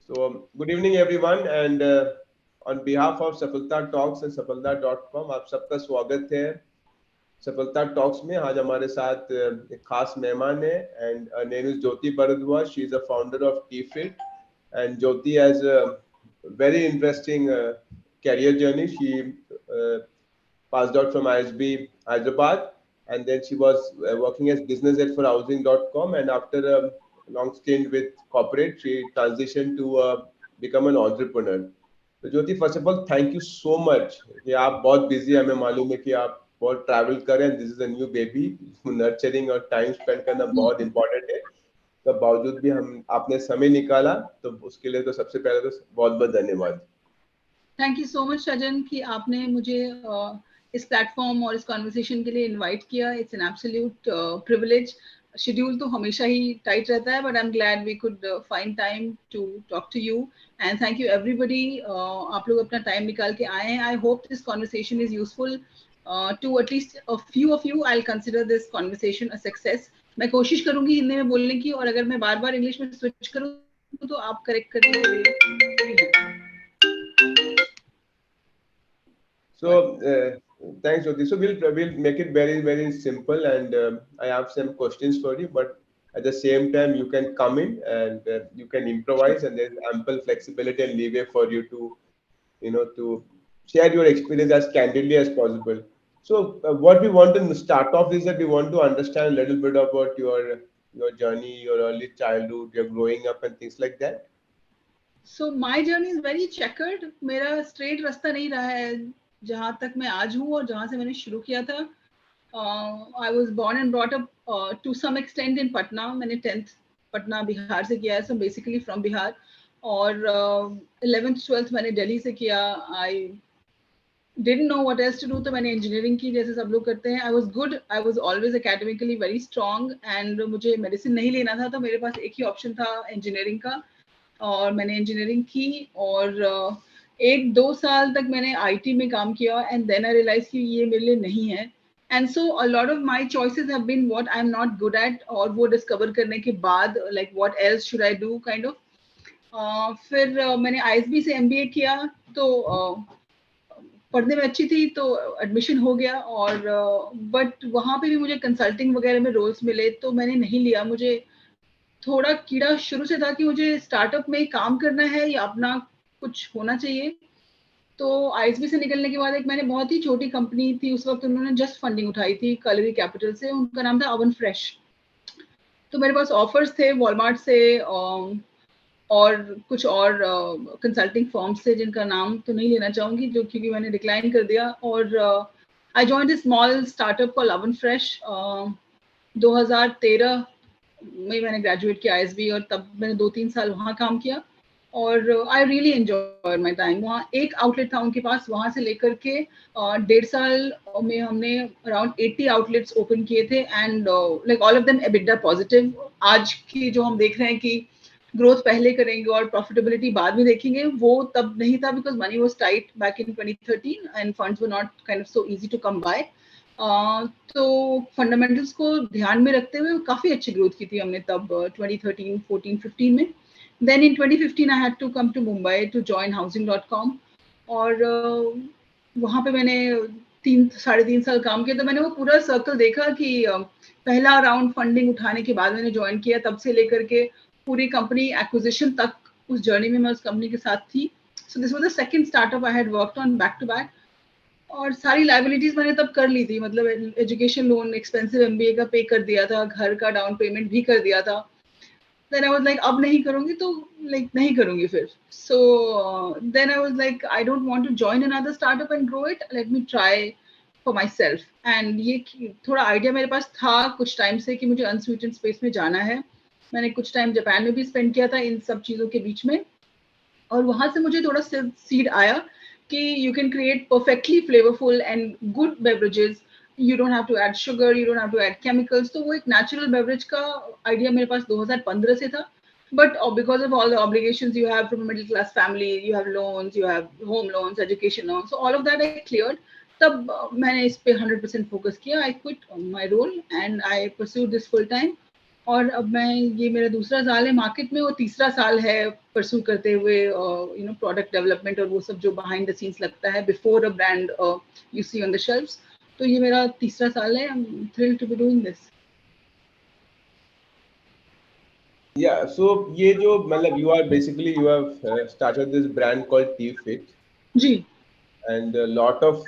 So, good evening, everyone, and on behalf of Safalta Talks and Safalta.com, आप सबका स्वागत है सफलता टॉक्स में। आज हमारे साथ एक खास मेहमान है and her name is Jyoti Bharadwaj. She is a founder of TFit, and Jyoti has a very interesting career journey. She uh, passed out from ISB Hyderabad, and then she was working as business head for housing.com, and after a long stint with corporate, she transitioned to become an entrepreneur. तो Jyoti, first of all thank you so much कि आप बहुत busy है, हमें मालूम है कि आप बहुत ट्रैवल करें, this is a new baby, nurturing और टाइम स्पेंड करना बहुत इंपॉर्टेंट है। तो बावजूद भी हम आपने समय निकाला, तो उसके लिए तो सबसे पहले तो बहुत बहुत धन्यवाद। थैंक यू सो मच सजन कि आपने मुझे इस प्लेटफॉर्म और इस कॉन्वर्सेशन के लिए इनवाइट किया। It's an absolute privilege. Schedule तो हमेशा ही टाइट रहता है, but I am glad we could find time to talk to you, and thank you everybody. आप लोग अपना टाइम निकाल के आए हैं। I hope this conversation is useful to at least a few of you. I will consider this conversation a success. मैं कोशिश करूंगी हिंदी में बोलने की, और अगर मैं बार बार इंग्लिश में स्विच करूँ तो आप करेक्ट कर दीजिए। So thanks, Jyoti. So we'll make it very simple, and I have some questions for you, but at the same time you can come in and you can improvise, and there's ample flexibility and leeway for you to to share your experience as candidly as possible. So what we want to start off is that we want to understand a little bit about your journey, your early childhood, your growing up and things like that. So my journey is very checkered. मेरा straight रास्ता नहीं रहा है जहाँ तक मैं आज हूँ और जहाँ से मैंने शुरू किया था। I was born and brought up to some extent in Patna. मैंने 10th पटना बिहार से किया है, so basically from बिहार। और 11th 12th मैंने दिल्ली से किया। I didn't know what else to do, तो मैंने engineering की, जैसे सब लोग करते हैं। I was good. I was always academically very strong, and मुझे medicine नहीं लेना था, तो मेरे पास एक ही option था engineering का, और मैंने इंजीनियरिंग की। और 1-2 साल तक मैंने आईटी में काम किया, एंड देन आई रियलाइज कि ये मेरे लिए नहीं है। And so a lot of my choices have been what I am not good at, और वो डिस्कवर करने के बाद like what else should I do kind of. फिर मैंने आईएसबी से एमबीए किया, तो पढ़ने में अच्छी थी तो एडमिशन हो गया। और बट वहाँ पे भी मुझे कंसल्टिंग वगैरह में रोल्स मिले, तो मैंने नहीं लिया। मुझे थोड़ा कीड़ा शुरू से था कि मुझे स्टार्टअप में काम करना है या अपना कुछ होना चाहिए। तो आईएसबी से निकलने के बाद एक मैंने बहुत ही छोटी कंपनी थी उस वक्त, उन्होंने जस्ट फंडिंग उठाई थी कलरी कैपिटल से, उनका नाम था अवन फ्रेश। तो मेरे पास ऑफर्स थे वॉलमार्ट से और कुछ और कंसल्टिंग फर्म्स थे जिनका नाम तो नहीं लेना चाहूंगी, जो क्योंकि मैंने डिक्लाइन कर दिया। और I joined a small startup called oven fresh. 2013 में मैंने ग्रेजुएट किया आईएसबी, और तब मैंने 2-3 साल वहाँ काम किया। और I really enjoy my time. वहाँ एक आउटलेट था उनके पास, वहाँ से लेकर के 1.5 साल में हमने अराउंड 80 आउटलेट्स ओपन किए थे, and like all of them EBITDA positive. आज की जो हम देख रहे हैं कि ग्रोथ पहले करेंगे और प्रॉफिटेबिलिटी बाद में देखेंगे, वो तब नहीं था, because money was tight back in 2013 and funds were not kind of so easy to come by. तो फंडामेंटल्स को ध्यान में रखते हुए काफ़ी अच्छी ग्रोथ की थी हमने तब 2013, 14, 15 में। Then in 2015 I had to come to Mumbai to join housing.com, और वहाँ पे मैंने 3-3.5 साल काम किया। तो मैंने वो पूरा सर्कल देखा कि पहला राउंड फंडिंग उठाने के बाद मैंने ज्वाइन किया, तब से लेकर के पूरी कंपनी एक्विजिशन तक उस जर्नी में मैं उस कंपनी के साथ थी। So this was the second startup I had worked on back to back. और सारी लाइबिलिटीज मैंने तब कर ली थी, मतलब एजुकेशन लोन, एक्सपेंसिव एमबीए का पे कर दिया था, घर का डाउन पेमेंट भी कर दिया था। देन आई वाज लाइक अब नहीं करूंगी तो लाइक नहीं करूंगी फिर। So then I was like I don't want to join another startup and grow it, let me try for myself. And ये थोड़ा आइडिया मेरे पास था कुछ टाइम से कि मुझे अनस्वीटेंड स्पेस में जाना है। मैंने कुछ टाइम जापान में भी स्पेंड किया था इन सब चीज़ों के बीच में, और वहाँ से मुझे थोड़ा सीड आया कि you can create perfectly flavorful and good beverages. You don't have to add sugar, you don't have to add chemicals. तो वो एक natural beverage का idea मेरे पास 2015 से था. But because of all the obligations you have from a middle class family, you have loans, you have home loans, education loans, so all of that I cleared. तब मैंने इस पे 100% focus किया. I quit my role and I pursued this full time. और अब मैं ये मेरा दूसरा साल है मार्केट में और तीसरा साल है परसू करते हुए प्रोडक्ट डेवलपमेंट और वो सब जो बिहाइंड द सीन्स लगता है before a brand you see on the shelves. तो ये मेरा तीसरा साल है। I am thrilled to be doing this. Yeah, so ये जो मतलब you are basically you have started this brand called Tea Fit, जी। and a lot of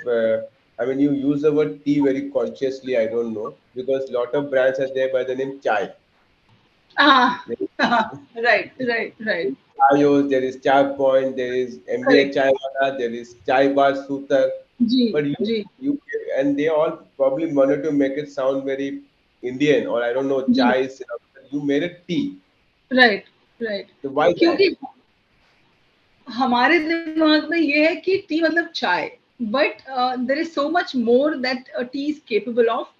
I mean you use the word tea very consciously. I don't know because lot of brands are there by the name chai. हाँ। There right right right. is Chayos, there is Chai Point, there is MBA correct. Chai Wala, there is Chai Bar Sutar, जी but जी you and they all probably wanted to make it sound very Indian or I don't know जी। chai is you made it tea. Right right. So why that? क्योंकि हमारे दिमाग में ये है कि टी मतलब चाय, but there is so much more that tea is capable of.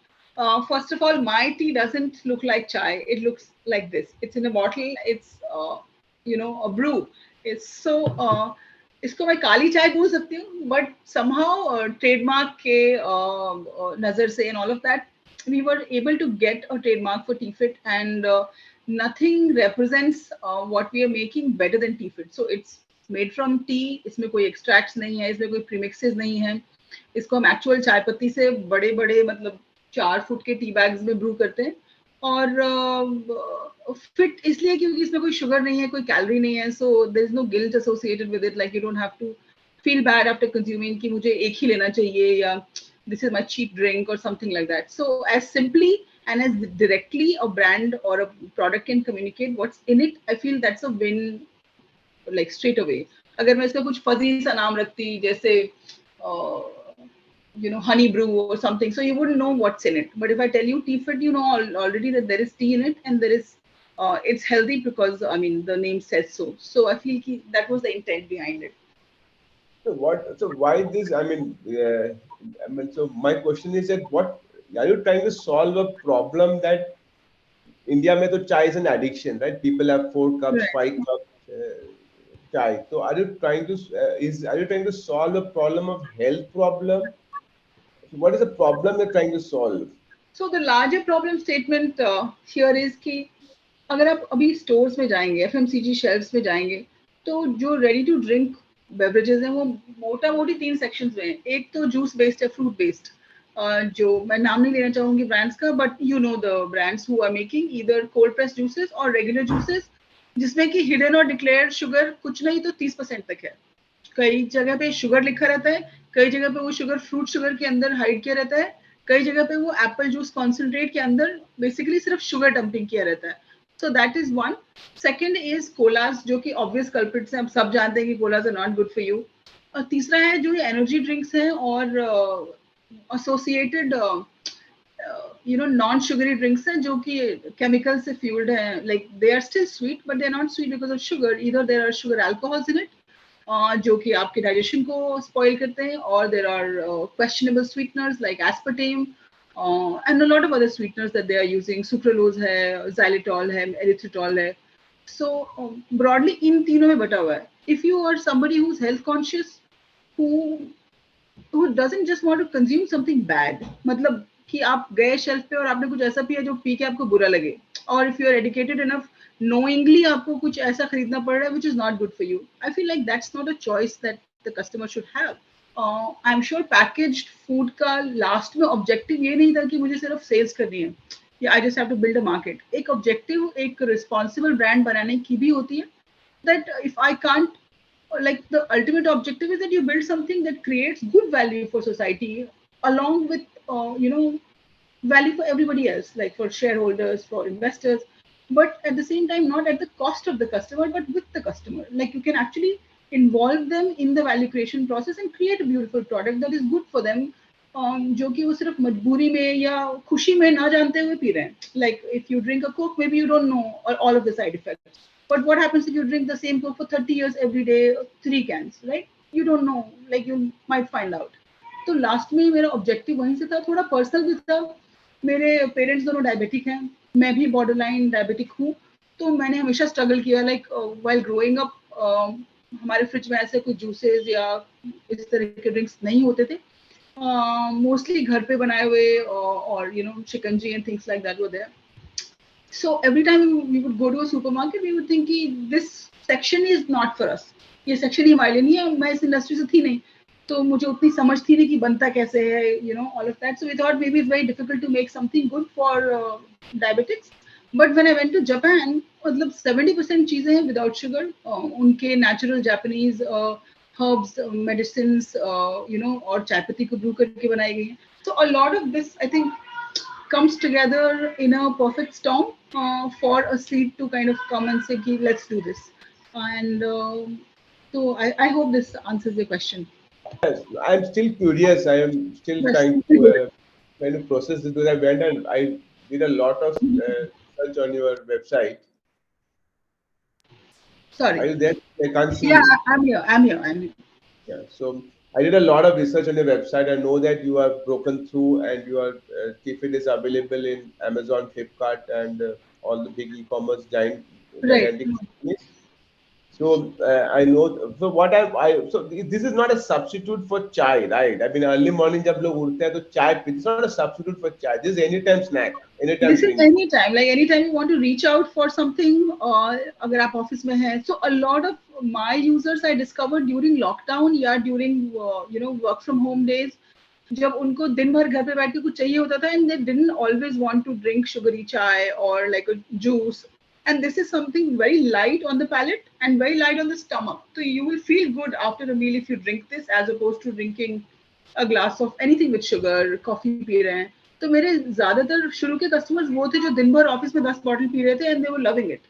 First of all my tea doesn't look like chai, it looks like this, it's in a bottle, it's a brew, it's so इसको मैं काली चाय बोल सकती हूँ, but somehow trademark के नजर से and all of that we were able to get a trademark for T-Fit, and nothing represents what we are making better than T-Fit. So it's made from tea, इसमें कोई extracts नहीं है, इसमें कोई premixes नहीं है, इसको हम actual चाय पत्ती से बड़े बड़े मतलब 4 फुट के टी बैग्स में ब्रू करते हैं। और फिट इसलिए क्योंकि इसमें कोई शुगर नहीं है, कोई कैलोरी नहीं है, so there is no guilt associated with it, like you don't have to feel bad after consuming कि मुझे एक ही लेना चाहिए या this is my cheap drink or something like that. So as simply and as directly a brand or a product can communicate what's in it, I feel that's a win, like straight away. अगर मैं इसका कुछ fuzzy सा नाम रखती जैसे honey brew or something, so you wouldn't know what's in it. But if I tell you tea fit, you know already that there is tea in it, and there is it's healthy because I mean the name says so. So I feel that was the intent behind it. So what? So why this? I mean, so my question is that what are you trying to solve a problem that India में तो chai is an addiction, right? People have 4 cups, Right. 5 cups chai. So are you trying to are you trying to solve a problem of health problem? So what is the problem you're trying to solve? So the larger problem statement here is कि अगर आप अभी stores में जाएंगे, FMCG shelves में जाएंगे, तो जो रेडी टू ड्रिंक बेवरेजेस हैं वो मोटा मोटी 3 सेक्शंस में हैं। एक तो जूस बेस्ड है, फ्रूट बेस्ड, जो मैं नाम नहीं लेना चाहूंगी ब्रांड्स का, but you know the brands who are making either cold press juices और रेगुलर जूसेस, जिसमें कि हिडन और डिक्लेयर्ड शुगर कुछ नहीं तो 30% तक है। कई जगह पे शुगर लिखा रहता है, कई जगह पे वो शुगर फ्रूट शुगर के अंदर हाइड किया रहता है, कई जगह पे वो एप्पल जूस कॉन्सेंट्रेट के अंदर बेसिकली सिर्फ शुगर डंपिंग किया रहता है। So that is one. Second is colas, जो कि ऑब्वियस कल्प्रिट्स हैं, अब सब जानते हैं कि colas are not good for you. और तीसरा है जो ये एनर्जी ड्रिंक्स हैं और एसोसिएटेड नॉन शुगरी ड्रिंक्स हैं जो कि केमिकल से फ्यूल्ड हैं, like they are still sweet but they are not sweet because of sugar, इधर there are sugar alcohols in it जो कि आपके डाइजेशन को स्पॉइल करते हैं, और there are questionable sweeteners like aspartame and a lot of other sweeteners that they are using, sucralose है, xylitol है, एरिथ्रिटॉल है। सो ब्रॉडली इन तीनों में बटा हुआ है। If you are somebody who is health conscious, who doesn't just want to consume something bad, मतलब कि आप गए शेल्फ पे और आपने कुछ ऐसा पिया जो पी के आपको बुरा लगे, और if you are educated enough, knowingly आपको कुछ ऐसा खरीदना पड़ रहा है which is not good for you, I feel like that's not a choice that the customer should have. I'm sure packaged food का लास्ट में ऑब्जेक्टिव ये नहीं था कि मुझे सिर्फ सेल्स करनी है या I just have to build a market. एक ऑब्जेक्टिव एक रिस्पॉन्सिबल ब्रांड बनाने की भी होती है, that if I can't, like the ultimate objective is that you build something that creates good value for society along with value for everybody else, like for shareholders, for investors, but at the same time not at the cost of the customer but with the customer, like you can actually involve them in the value creation process and create a beautiful product that is good for them, जो कि वो सिर्फ मजबूरी में या खुशी में ना जानते हुए पी रहे हैं। Like if you drink a Coke, maybe you don't know all of the side effects, but what happens if you drink the same Coke for 30 years every day, 3 cans, right? You don't know, like you might find out. तो last में मेरा objective वहीं से था, थोड़ा personal भी था। मेरे पेरेंट्स दोनों डायबिटिक हैं, मैं भी बॉर्डर लाइन डायबिटिक हूँ, तो मैंने हमेशा स्ट्रगल किया, लाइक व्हाइल ग्रोइंग अप हमारे फ्रिज में ऐसे कुछ जूसेस या इस तरह के ड्रिंक्स नहीं होते थे, मोस्टली घर पे बनाए हुए और shikanji and things like that were there. So every time we would go to a supermarket, we would think कि this section is not for us. ये section ही हमारे लिए नहीं है, मैं इस industry से थी नहीं, तो मुझे उतनी समझ थी नहीं कि बनता कैसे है, you know, all of that. So we thought maybe it's very difficult to make something good for diabetics. But when I went to Japan, मतलब 70% चीजें हैं without sugar, उनके natural Japanese herbs, medicines, you know, और चाय पत्ती को brew करके बनाई गई हैं. So a lot of this, I think, comes together in a perfect storm for a seed to kind of come and say, let's do this. And so I hope this answers your question. Yes, I'm still curious. I am still Yes. trying to process this because I went and I did a lot of search on your website. Are Sorry. you there? I can't see Yeah, you. I'm here. I'm here. I'm here. Yeah, so I did a lot of research on your website. I know that you have broken through and your Kefir is available in Amazon, Flipkart, and all the big e-commerce Right. gigantic companies. So I know. So what so this is not a substitute for chai, right? I mean, early morning जब लोग उठते हैं तो चाय पीते. It's not a substitute for chai. This is anytime snack, anytime This is drink. anytime, like anytime you want to reach out for something, अगर आप office में हैं. So a lot of my users I discovered during lockdown या during you know, work from home days, जब उनको दिन भर घर पे बैठ के कुछ चाहिए होता था, and they didn't always want to drink sugary chai or like a juice, and this is something very light on the palate and very light on the stomach, so you will feel good after a meal if you drink this as opposed to drinking a glass of anything with sugar, coffee P रहे हैं. तो मेरे ज्यादातर शुरू के customers वो थे जो दिन भर ऑफिस में 10 बॉटल पी रहे थे, and they were loving it.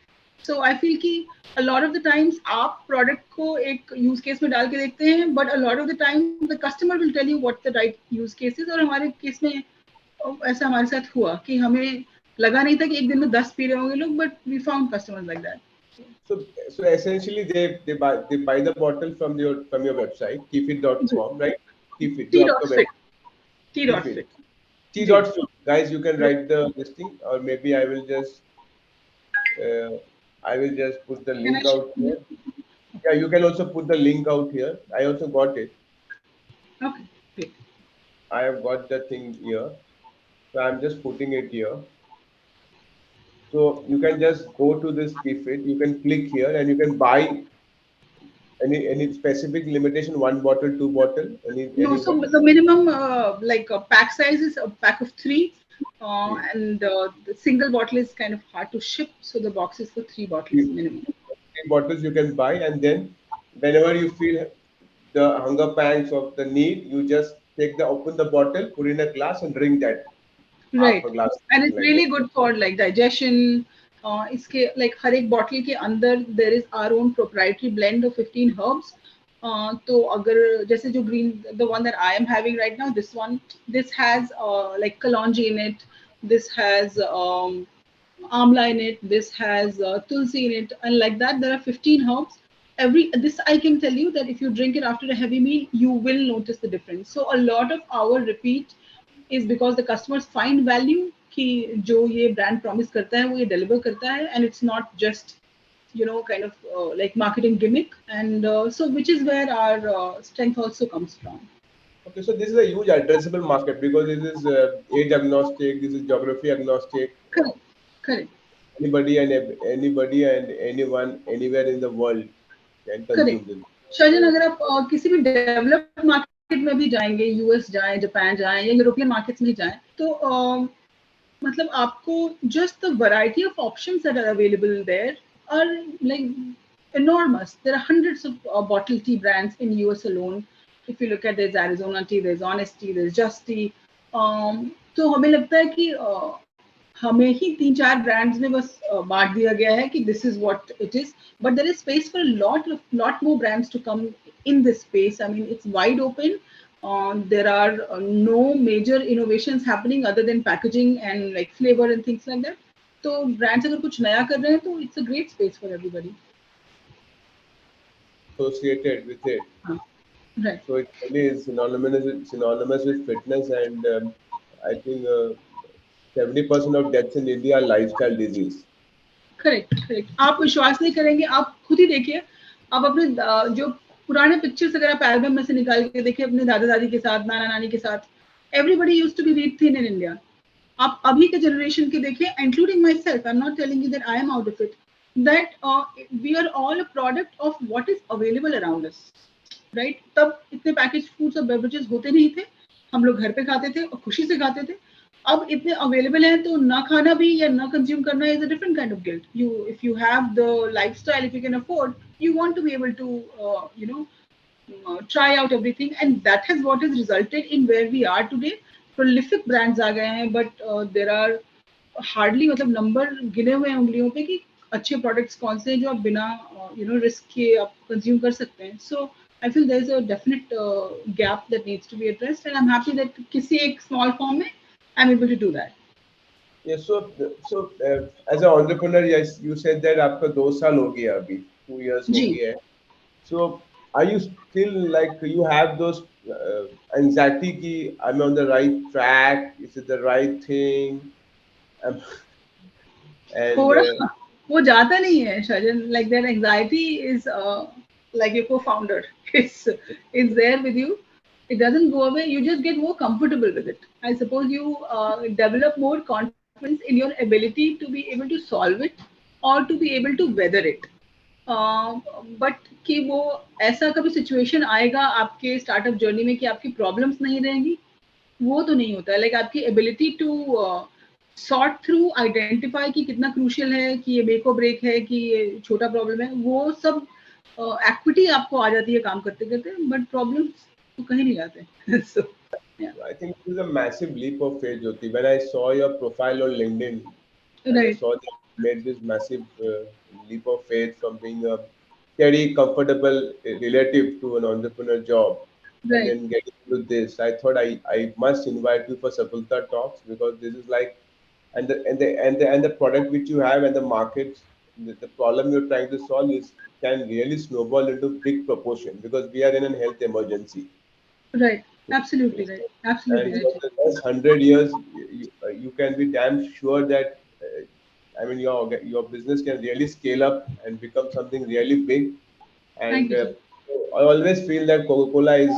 So I feel कि a lot of the times आप प्रोडक्ट को एक यूज केस में डाल के देखते हैं, but a lot of the time the customer will tell you what the right use case is. और हमारे केस में ऐसा हमारे साथ हुआ कि हमें लगा नहीं था कि एक दिन में 10 पी रहे होंगे लोग, but we found customers like that. So essentially they buy the bottle from your website kefir.com, right? Kefir T जो डॉट आपका fit. T dot Kefir fit. T ji. dot fit. Guys, you can write this thing, or maybe uh, I will just put the Can I link share? out here. Yeah, you can also put the link out here. I also got it. Okay, great. I have got the thing here. So I'm just putting it here. So you can just go to this Kefir. You can click here and you can buy any specific limitation, one bottle, two bottle, No, any so bottle. the minimum like pack size is a pack of 3, Three. and the single bottle is kind of hard to ship, so the box is for 3 bottles Three, minimum. three bottles you can buy, and then whenever you feel the hunger pangs of the need, you just open the bottle, put in a glass, and drink that half Right, a glass, and something it's like that. really good for like digestion. इसके like हर एक bottle के अंदर there is our own proprietary blend of 15 herbs. तो अगर जैसे जो green, the one that I am having right now, this has like kalonji in it, this has amla in it, this has tulsi in it, and like that there are 15 herbs. This I can tell you that if you drink it after a heavy meal, you will notice the difference. So a lot of our repeat is because the customers find value कि जो ये brand promise करता है वो ये deliver करता है, and it's not just, you know, kind of like marketing gimmick, and so which is where our strength also comes from. Okay, so this is a huge addressable market because this is age agnostic, this is geography agnostic. Correct, correct, Anybody and anyone anywhere in the world can consume correct. this. Shahjahan, So अगर आप किसी भी developed market में भी जाएंगे, US जाएं, Japan जाएं या यूरोपियन मार्केट्स में जाएं, तो मतलब आपको just the variety of options that are available there are like enormous. There are hundreds of bottle tea brands in US alone. If you look at, there's Arizona tea, there's Honest tea, there's Just tea. तो हमें लगता है कि हमें ही 3-4 brands में बस बांट दिया गया है कि this is what it is, but there is space for a lot more brands to come in this space. I mean, it's wide open. There are no major innovations happening other than packaging and like flavor and things like that. तो brands अगर कुछ नया कर रहे हैं तो it's a great space for everybody. associated with it. Right. So it really is synonymous with fitness, and I think 70% of deaths in India are lifestyle disease. Correct, correct. आप विश्वास नहीं करेंगे, आप खुद ही देखिए, आप अपने जो पुराने पिक्चर्स अगर आप एल्बम में से निकाल के देखिए अपने दादा दादी के साथ, नाना नानी के साथ, everybody used to be reed thin in India. आप अभी के जनरेशन के देखिए, including myself, I am not telling you that I am out of it, that we are all a product of what is available around us, right? तब इतने package foods और beverages होते नहीं थे, हम लोग घर पे खाते थे और खुशी से खाते थे। अब इतने अवेलेबल हैं तो ना खाना भी या ना कंज्यूम करना is a different kind of guilt. You, if you have the lifestyle, if you can afford, you want to be able to you know try out everything, and that is what has resulted in where we are today. Prolific brands आ गए हैं, but there are hardly, मतलब number गिने हुए हैं उंगलियों पे कि अच्छे प्रोडक्ट्स कौन से हैं जो आप बिना रिस्क के आप कंज्यूम कर सकते हैं. So I feel there is a definite gap that needs to be addressed, and I am happy that किसी एक स्मॉल फॉर्म में I am able to do that. Yes, as an entrepreneur, yes, you said that आपका 2 साल हो गया अभी, 2 years हो जी. गया है. So are you still like you have those anxiety ki I'm on the right track? Is it the right thing? Um, and थोड़ा वो जाता नहीं है शायद, like that anxiety is like your co-founder. It's there with you, it doesn't go away, you just get more comfortable with it. I suppose you develop more confidence in your ability to be able to solve it or to be able to weather it. But कि वो ऐसा कभी situation आएगा आपके startup journey में कि आपकी problems नहीं रहेंगी, वो तो नहीं होता है. लाइक आपकी ability to sort through, identify कि कितना क्रूशियल है, कि ये मेक और ब्रेक है, कि ये छोटा प्रॉब्लम है, वो सब एक्विटी आपको आ जाती है काम करते करते, बट प्रॉब्लम्स तो कहीं नहीं जाते. So, yeah. I think it is a massive leap of faith, Jyoti. When I saw your profile on LinkedIn and I Right, saw that you made this massive leap of faith from being a steady, comfortable relative to an entrepreneur job and right, then getting to this, I thought I must invite you for Safalta talks because this is like and the product which you have and the markets, the problem you're trying to solve is can really snowball into big proportion because we are in a health emergency. right, absolutely right, absolutely And for right. the next 100 years, you can be damn sure that I mean your business can really scale up and become something really big. Thank And you, sir. I always feel that Coca-Cola is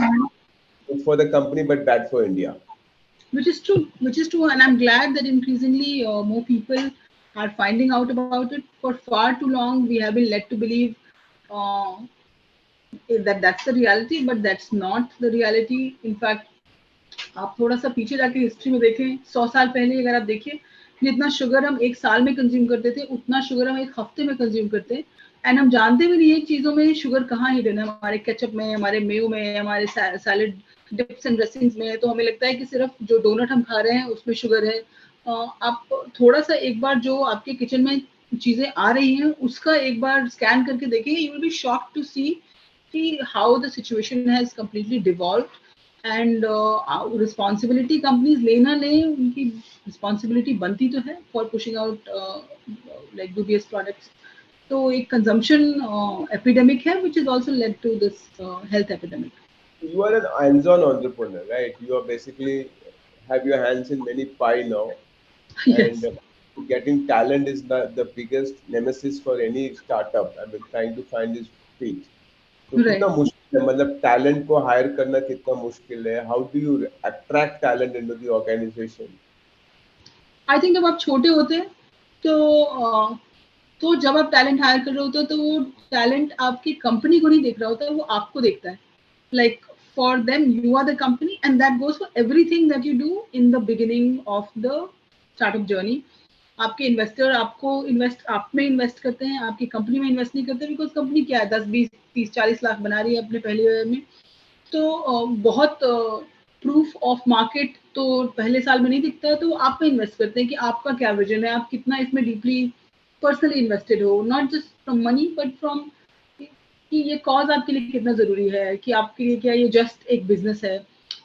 good for the company but bad for India. Which is true, and I'm glad that increasingly more people are finding out about it. For far too long we have been led to believe uh, that that's the reality, but that's not the reality. In fact, आप थोड़ा सा पीछे जाके history में देखें, 100 साल पहले अगर आप देखिए, जितना शुगर हम एक साल में कंज्यूम करते थे उतना शुगर हम एक हफ्ते में कंज्यूम करते हैं, एंड हम जानते भी नहीं है चीजों में शुगर कहाँ हिडन है, हमारे केचप में, हमारे मेयो में, हमारे सैलेड डिप्स एंड ड्रेसिंग्स में. तो हमें लगता है कि सिर्फ जो डोनट हम खा रहे हैं उसमें शुगर है. आप थोड़ा सा एक बार जो आपके किचन में चीजें आ रही हैं उसका एक बार स्कैन करके देखेंगे, you will be shocked to see कि how the situation has completely devolved. And responsibility companies लेना लें, उनकी रिस्पॉन्सिबिलिटी बनती तो है for pushing out like dubious products. तो एक कंजम्पशन एपिडेमिक है which is also led to this health epidemic. You are an hands-on entrepreneur, right? You are basically have your hands in many pie now, and Yes, getting talent is the biggest nemesis for any startup. I mean, trying to find this fit. तो कितना right. मुश्किल है मतलब talent को higher करना कितना मुश्किल है how do you attract talent into the organization I think जब आप छोटे होते हैं तो तो जब आप टैलेंट हायर कर रहे होते हो तो वो टैलेंट आपकी कंपनी को नहीं देख रहा होता है, वो आपको देखता है. Like for them you are the company, and that goes for everything that you do in the beginning of the startup journey. आपके इन्वेस्टर आपको इन्वेस्ट आप में इन्वेस्ट करते हैं, आपकी कंपनी में इन्वेस्ट नहीं करते, बिकॉज कंपनी क्या है, 10 20 30 40 लाख बना रही है अपने पहले ईयर में. तो बहुत प्रूफ ऑफ मार्केट तो पहले साल में नहीं दिखता है, तो आप में इन्वेस्ट करते हैं कि आपका क्या विजन है, आप कितना इसमें डीपली पर्सनली इन्वेस्टेड हो, not just from money but from कि ये कॉज आपके लिए कितना जरूरी है, कि आपके लिए क्या ये जस्ट एक बिजनेस है.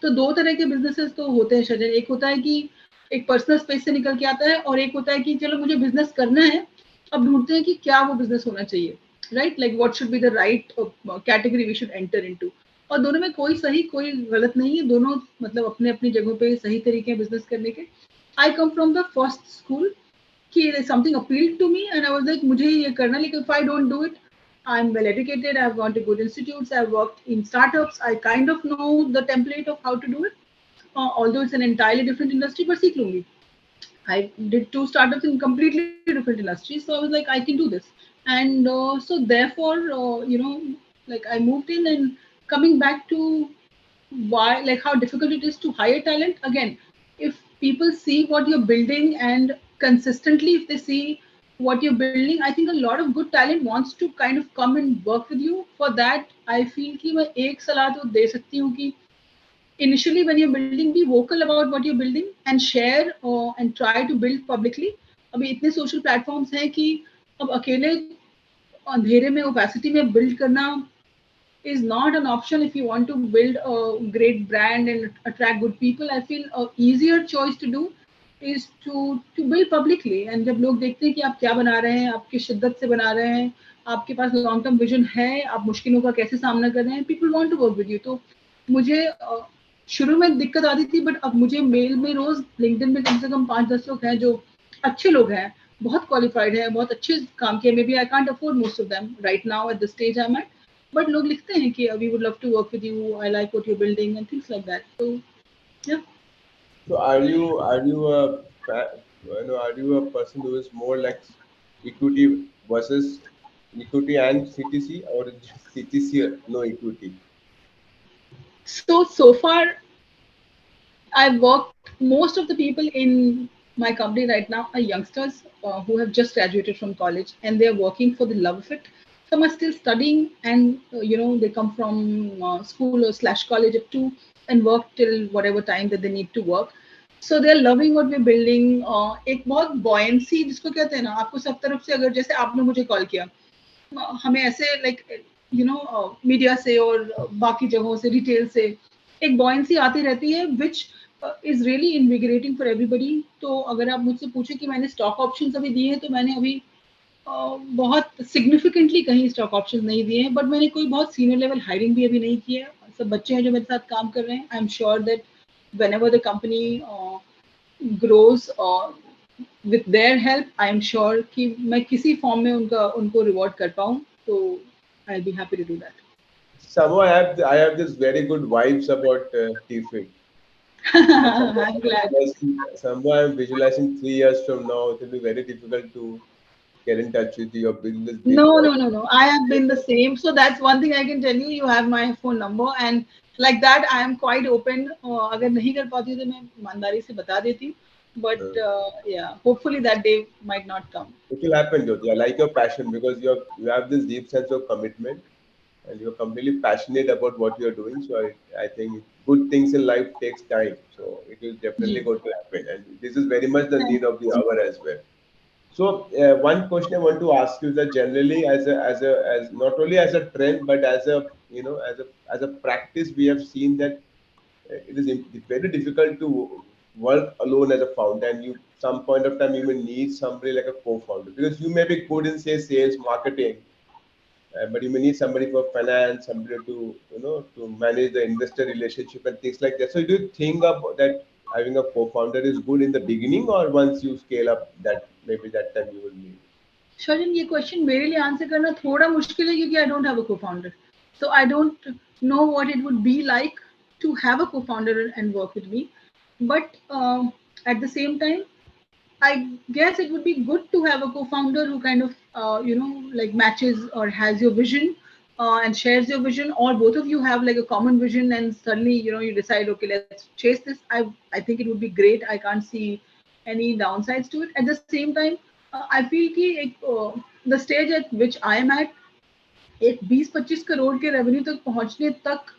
तो दो तरह के बिजनेसेस तो होते हैं शजन. एक होता है कि एक पर्सनल स्पेस से निकल के आता है, और एक होता है कि चलो मुझे बिजनेस करना है, अब ढूंढते हैं कि क्या वो बिजनेस होना चाहिए, right? Like what should be the right category we should enter into. और दोनों में कोई सही कोई गलत नहीं है, दोनों मतलब अपने अपनी जगहों पे सही तरीके हैं बिजनेस करने के. I come from the first school कि something appealed to me and I was like मुझे ये करना, लेकिन if I don't do it, I'm well educated, I've gone to good institutes, I've worked in startups, I kind of know the template of how to do it, although it's an entirely different industry, but सीख लूंगी. I did two startups in completely different industries, so I was like, I can do this, and so therefore, like I moved in, and coming back to why, like how difficult it is to hire talent again. If people see what you're building and consistently, if they see what you're building, I think a lot of good talent wants to kind of come and work with you. For that, I feel कि मैं एक सलाह तो दे सकती हूँ कि initially when you're building, be vocal about what you're building and share and try to build publicly. अभी इतने social platforms हैं कि अब अकेले अंधेरे में opacity में build करना is not an option if you want to build a great brand and attract good people. I feel a easier choice to do is to build publicly. And जब लोग देखते हैं कि आप क्या बना रहे हैं, आप किस शिद्दत से बना रहे हैं, आपके पास लॉन्ग टर्म विजन है, आप मुश्किलों का कैसे सामना कर रहे हैं, people want to work with you. तो मुझे शुरू में दिक्कत आती थी, बट अब मुझे मेल में रोज लिंक्डइन में कम से कम 5-10 लोग हैं जो अच्छे लोग हैं, बहुत क्वालिफाइड हैं, बहुत अच्छे काम किए. Maybe I can't afford most of them right now at the stage I am at, but लोग लिखते हैं कि we would love to work with you, I like what you are building and things like that. तो yeah. So are you are you a person who is more like equity versus equity and CTC, or just CTC no equity? So far I've worked, most of the people in my company right now are youngsters who have just graduated from college and they're working for the love of it. Some are still studying and they come from school or slash college up to and work till whatever time that they need to work. So they're loving what we're building. एक बहुत buoyancy जिसको कहते हैं ना, आपको सब तरफ से, अगर जैसे आपने मुझे कॉल किया, हमें ऐसे लाइक मीडिया से और बाकी जगहों से, रिटेल से एक बॉयंसी आती रहती है which is really invigorating for everybody. तो अगर आप मुझसे पूछे कि मैंने स्टॉक ऑप्शंस अभी दिए हैं, तो मैंने अभी बहुत सिग्निफिकेंटली कहीं स्टॉक ऑप्शंस नहीं दिए हैं, बट मैंने कोई बहुत सीनियर लेवल हायरिंग भी अभी नहीं की है. सब बच्चे हैं जो मेरे साथ काम कर रहे हैं. I am sure that whenever the company grows with their help, I am sure कि मैं किसी फॉर्म में उनको रिवॉर्ड कर पाऊँ. तो I'll be happy to do that. Somehow I have this very good vibes about TFIT. I'm glad. Somehow I'm visualizing 3 years from now it will be very difficult to get in touch with you or build this big No. I have been the same. So that's one thing I can tell you. You have my phone number, and like that, I am quite open. अगर नहीं कर पाती तो मैं ईमानदारी से बता देती. But yeah, hopefully that day might not come. It will happen, Jyoti. I like your passion because you have this deep sense of commitment and you're completely passionate about what you're doing. So I think good things in life takes time. So it is definitely ji. going to happen. And this is very much the need Thank of the you. hour as well. So one question I want to ask you is that generally as not only as a trend but as a as a practice, we have seen that it is very difficult to work alone as a founder, and you some point of time you may need somebody like a co-founder because you may be good in say sales marketing, but you may need somebody for finance, somebody to to manage the investor relationship and things like that. So do you think about that having a co-founder is good in the beginning, or once you scale up that maybe that time you will need? शर्जन, ये question मेरे लिए answer करना थोड़ा मुश्किल है क्योंकि I don't have a co-founder. So I don't know what it would be like to have a co-founder and work with me. But at the same time, I guess it would be good to have a co-founder who kind of, like matches or has your vision and shares your vision, or both of you have like a common vision and suddenly, you decide, okay, let's chase this. I think it would be great. I can't see any downsides to it. At the same time, I feel कि the stage at which I am at, एक 20-25 करोड़ के revenue तक पहुंचने तक,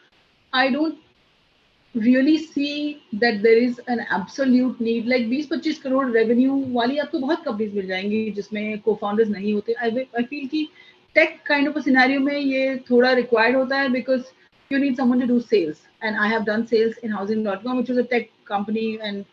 I don't really see that there is an absolute need. Like 20-25 crore revenue वाली आपको बहुत companies मिल जाएंगी जिसमें co-founders नहीं होते. I feel कि tech kind of a scenario में ये थोड़ा required होता है because you need someone to do sales, and I have done sales in housing.com, which was a tech company, and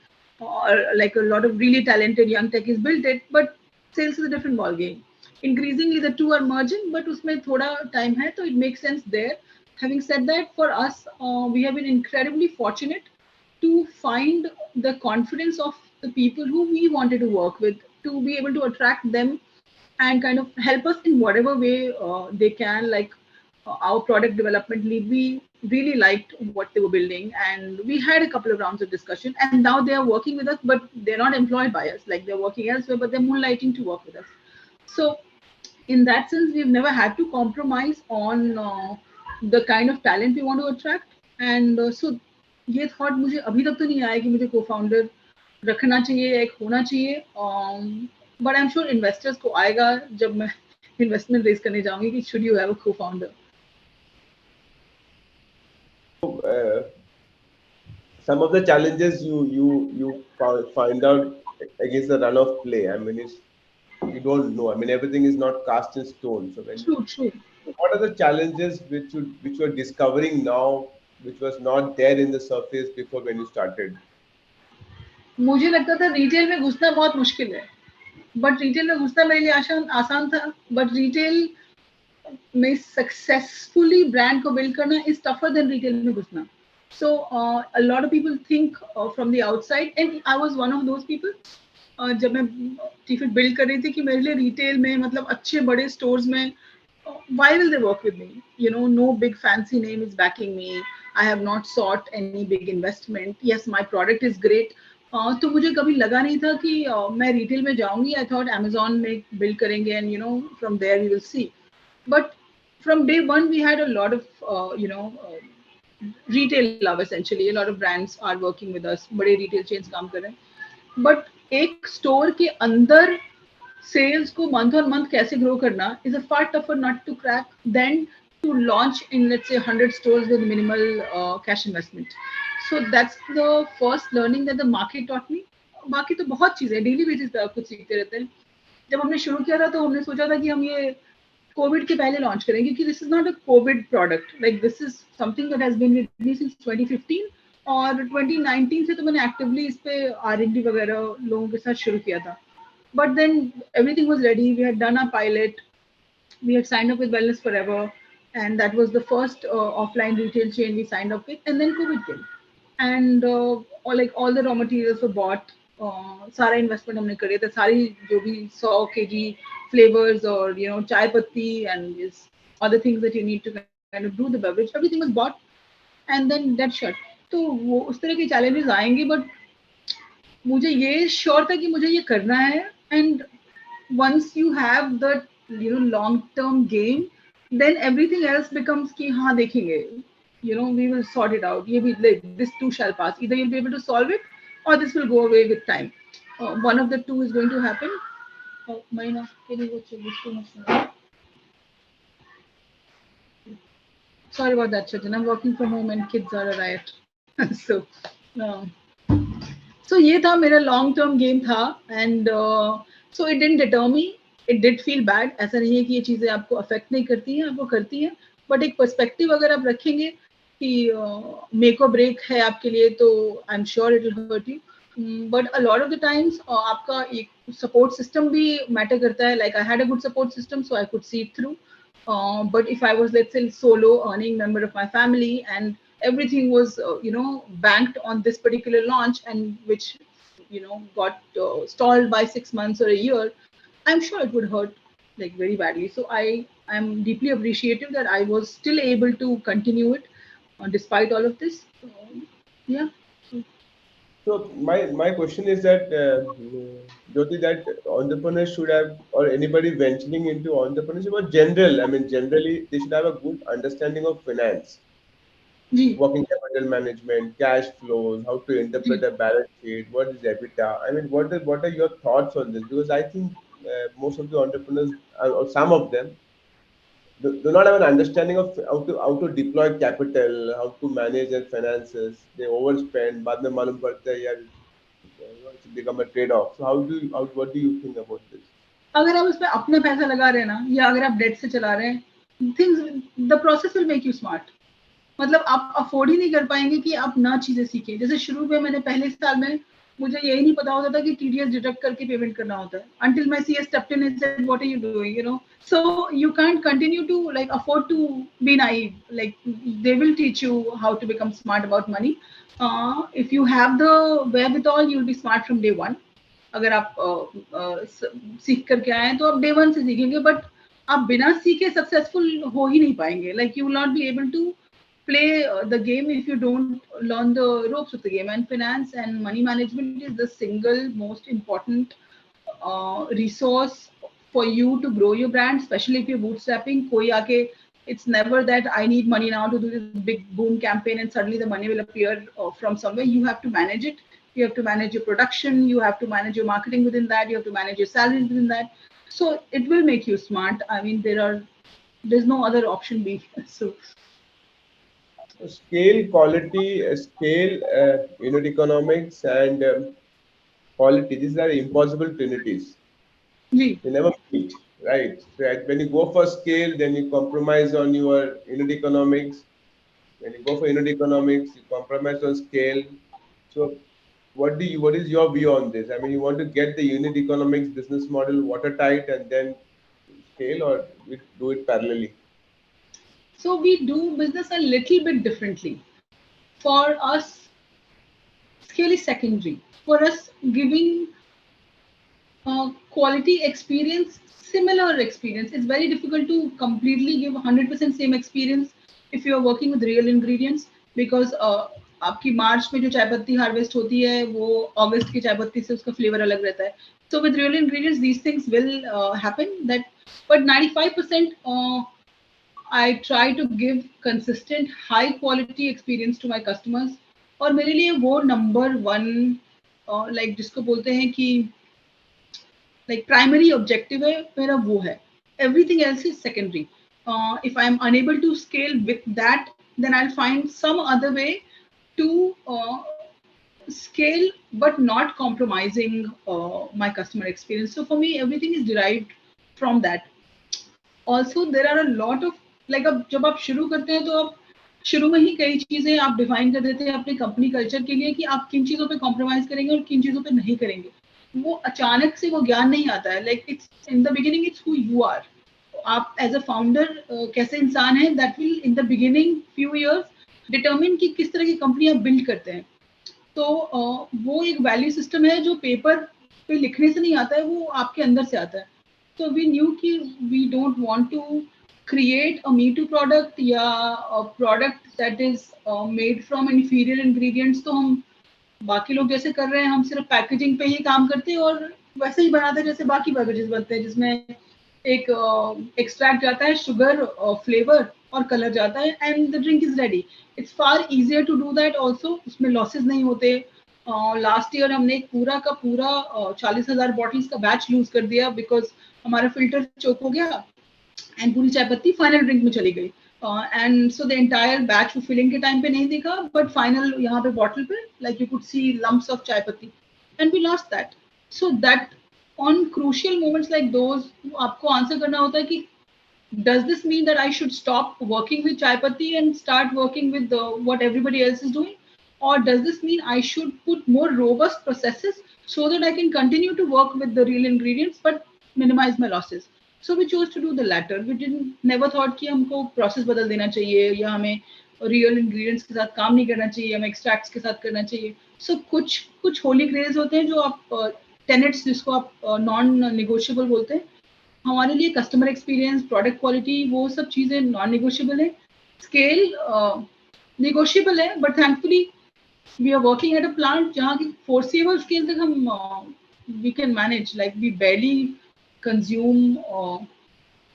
like a lot of really talented young techies built it, but sales is a different ball game. Increasingly the two are merging, but उसमें थोड़ा time है, तो it makes sense there. Having said that, for us, we have been incredibly fortunate to find the confidence of the people who we wanted to work with, to be able to attract them and kind of help us in whatever way they can. Like our product development lead, we really liked what they were building, and we had a couple of rounds of discussion. And now they are working with us, but they're not employed by us. Like they're working elsewhere, but they're moonlighting to work with us. So in that sense, we've never had to compromise on the kind of talent we want to attract. And so ये thought मुझे अभी तक तो नहीं आया कि मुझे co-founder रखना चाहिए, एक होना चाहिए. But I'm sure investors को आएगा जब मैं investment raise करने जाऊंगी कि should you have a co-founder. Some of the challenges you find out against the run of play. I mean, it's you don't know. I mean, everything is not cast in stone. So True. what are the challenges which you are discovering now, which was not there in the surface before when you started? मुझे लगता था retail में घुसना बहुत मुश्किल है, but retail में घुसना मेरे लिए आसान था. बट रिटेल में सक्सेसफुली ब्रांड को बिल्ड करना इज टफर देन रिटेल में घुसना. So a lot of people think from the outside, and I was one of those people. जब मैं टीफिट बिल्ड कर रही थी कि मेरे लिए रिटेल में मतलब अच्छे बड़े स्टोर्स में why will they work with me? You know, no big fancy name is backing me. I have not sought any big investment. Yes, my product is great. तो मुझे कभी लगा नहीं था कि मैं रिटेल में जाऊंगी. I thought Amazon में बिल्ड करेंगे and you know from there we will see. But from day one we had a lot of retail love essentially. A lot of brands are working with us. बड़े retail chains काम कर रहे हैं. But एक store के अंदर sales को month on month कैसे grow करना is a far tougher nut to crack than to launch in let's say 100 stores with minimal cash investment. So that's the first learning that the market taught me. बाकी तो बहुत चीजें daily basis पे आप कुछ सीखते रहते हैं. जब हमने शुरू किया था तो हमने सोचा था कि हम ये कोविड के पहले लॉन्च करेंगे क्योंकि this is not a covid product. Like this is something that has been with me since 2015 और 2019 से तो मैंने एक्टिवली इस पे R&D वगैरह लोगों के साथ शुरू किया था. But then everything was ready. We had done our pilot. We had signed up with Wellness Forever, and that was the first offline retail chain we signed up with. And then COVID came, and all the raw materials were bought. सारा investment हमने करे थे. सारी जो भी 100 kg flavors और you know चाय पत्ती and this other things that you need to kind of do the beverage, everything was bought, and then that shut. तो वो उस तरह के challenges आएंगे, but मुझे ये श्योर था कि मुझे ये करना है. And once you have the you know long term game, then everything else becomes कि हाँ देखेंगे, you know we will sort it out. ये भी this too shall pass. Either you'll be able to solve it or this will go away with time. One of the two is going to happen. Maina, can you go check this too much now? Sorry about that, Chetan. I'm working from home and kids are a riot. So so ये था मेरा long term game था. And so it didn't deter me. It did feel bad. ऐसा नहीं है कि ये चीजें आपको affect नहीं करती हैं, आपको करती हैं. But एक perspective अगर आप रखेंगे कि make or break है आपके लिए, तो I'm sure it will hurt you. But a lot of the times आपका एक support system भी matter करता है. Like I had a good support system, so I could see it through. But if I was let's say solo earning member of my family and everything was you know banked on this particular launch and which you know got stalled by 6 months or a year, I'm sure it would hurt like very badly. So I'm deeply appreciative that I was still able to continue it despite all of this. Yeah. So my question is that Jyoti, that entrepreneurs should have, or anybody venturing into entrepreneurship or general, I mean generally they should have a good understanding of finance. Working capital management, cash flows, how to interpret a balance sheet, what is EBITDA. I mean, what are your thoughts on this? Because I think most of the entrepreneurs, or some of them, do not have an understanding of how to deploy capital, how to manage their finances. They overspend. बाद में मालूम पड़ता है यार, it's become a trade-off. So what do you think about this? अगर आप उसमें अपना पैसा लगा रहे हैं ना, या अगर आप डेट से चला रहे हैं, things the process will make you smart. मतलब आप अफोर्ड ही नहीं कर पाएंगे कि आप ना चीजें सीखें. जैसे शुरू में मैंने पहले साल में मुझे यही नहीं पता होता था कि TDS डिडक्ट करके पेमेंट करना होता है. Until my CS stepped in and said, "What are you doing?" You know, so you can't continue to like afford to be naive. Like they will teach you how to become smart about money. If you have the wherewithal, you'll be smart from day one. अगर आप सीख करके आए तो आप day one से सीखेंगे. But आप बिना सीखे सक्सेसफुल हो ही नहीं पाएंगे. Like you will not be able to play the game if you don't learn the ropes of the game. And finance and money management is the single most important resource for you to grow your brand, especially if you're bootstrapping. Koi aake, it's never that I need money now to do this big boom campaign and suddenly the money will appear from somewhere. You have to manage it. You have to manage your production. You have to manage your marketing within that. You have to manage your salaries within that. So it will make you smart. I mean, there's no other option B. So Scale, quality, scale, unit economics, and quality. These are impossible trinities. जी. They never meet, right? Right. When you go for scale, then you compromise on your unit economics. When you go for unit economics, you compromise on scale. So, what is your view on this? I mean, you want to get the unit economics business model watertight and then scale, or we do it parallelly? So we do business a little bit differently. For us, scale is secondary. For us, giving quality experience, similar experience. It's very difficult to completely give 100% same experience if you are working with real ingredients, because आपकी मार्च में जो चाय पत्ती harvest होती है वो अगस्त की चाय पत्ती से उसका फ्लेवर अलग रहता है. So with real ingredients, these things will happen. But 95% I try to give consistent high quality experience to my customers. और मेरे लिए वो नंबर वन लाइक जिसको बोलते हैं कि like primary objective है मेरा वो है. Everything else is secondary. If I am unable to scale with that, then I'll find some other way to scale but not compromising my customer experience. So for me, everything is derived from that. Also there are a lot of like, अब जब आप शुरू करते हैं तो आप शुरू में ही कई चीजें आप डिफाइन कर देते हैं अपने कंपनी कल्चर के लिए कि आप किन चीजों पे कॉम्प्रोमाइज करेंगे और किन चीजों पे नहीं करेंगे. वो अचानक से वो ज्ञान नहीं आता है. Like it's in the beginning, it's who you are. आप एज अ फाउंडर कैसे इंसान है, that will in the beginning few years determine कि किस तरह की कंपनी आप बिल्ड करते हैं. तो वो एक वैल्यू सिस्टम है जो पेपर पे लिखने से नहीं आता है, वो आपके अंदर से आता है. So we knew कि we don't want to create a Me Too product या a product that is made from inferior ingredients. तो हम बाकी लोग जैसे कर रहे हैं, हम सिर्फ पैकेजिंग पे ही काम करते हैं और वैसे ही बनाते हैं जैसे बाकी बेवरेजेस बनते हैं, जिसमें एक एक्सट्रैक्ट जाता है, शुगर, फ्लेवर और कलर जाता है, and the drink is ready. It's far easier to do that also. उसमें लॉसेज नहीं होते. लास्ट ईयर हमने एक पूरा का पूरा 40,000 बॉटल्स का बैच लूज कर दिया बिकॉज हमारा फिल्टर चोक हो गया एंड पूरी चाय पत्ती फाइनल ड्रिंक में चली गई. And so the entire batch वो फिलिंग के टाइम पे नहीं दिखा, बट फाइनल यहाँ पे बॉटल पे like you could see lumps of chai patti and we lost that. So that on crucial moments like those आपको आंसर करना होता है कि does this mean that I should stop working with chai patti and start working with what everybody else is doing? Or does this mean I should put more robust processes so that I can continue to work with the real ingredients but minimize my losses? So we chose to do the latter. We didn't never thought कि हमको process बदल देना चाहिए या हमें real ingredients के साथ काम नहीं करना चाहिए, हमें extracts के साथ करना चाहिए. So कुछ holy grails होते हैं जो आप tenets जिसको आप non-negotiable बोलते हैं. हमारे लिए कस्टमर एक्सपीरियंस, प्रोडक्ट क्वालिटी, वो सब चीजें नॉन नेगोशिएबल है. स्केल नेगोशिएबल है, but thankfully we are working at a plant जहाँ की फोर्सेबल स्केल तक हम we can manage. Like we barely consume